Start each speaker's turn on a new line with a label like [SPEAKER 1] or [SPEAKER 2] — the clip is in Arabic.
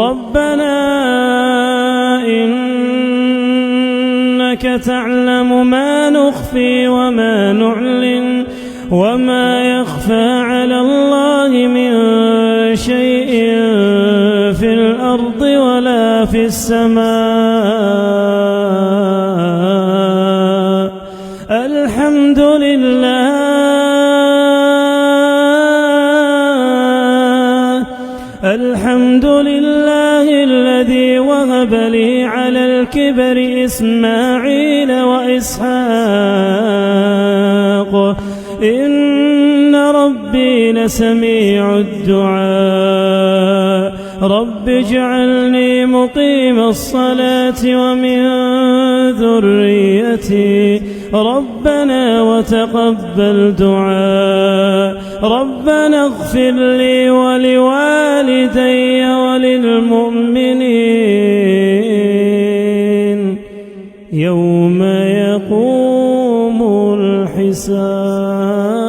[SPEAKER 1] ربنا إنك تعلم ما نخفي وما نعلن وما يخفى على الله من شيء في الأرض ولا في السماء. الحمد لله الذي وهب لي على الكبر إسماعيل وإسحاق إن ربي لسميع الدعاء. رب اجعلني مقيم الصلاة ومن ذريتي ربنا وتقبل دعاء. ربنا اغفر لي ولوالدي وللمؤمنين يوم يقوم الحساب.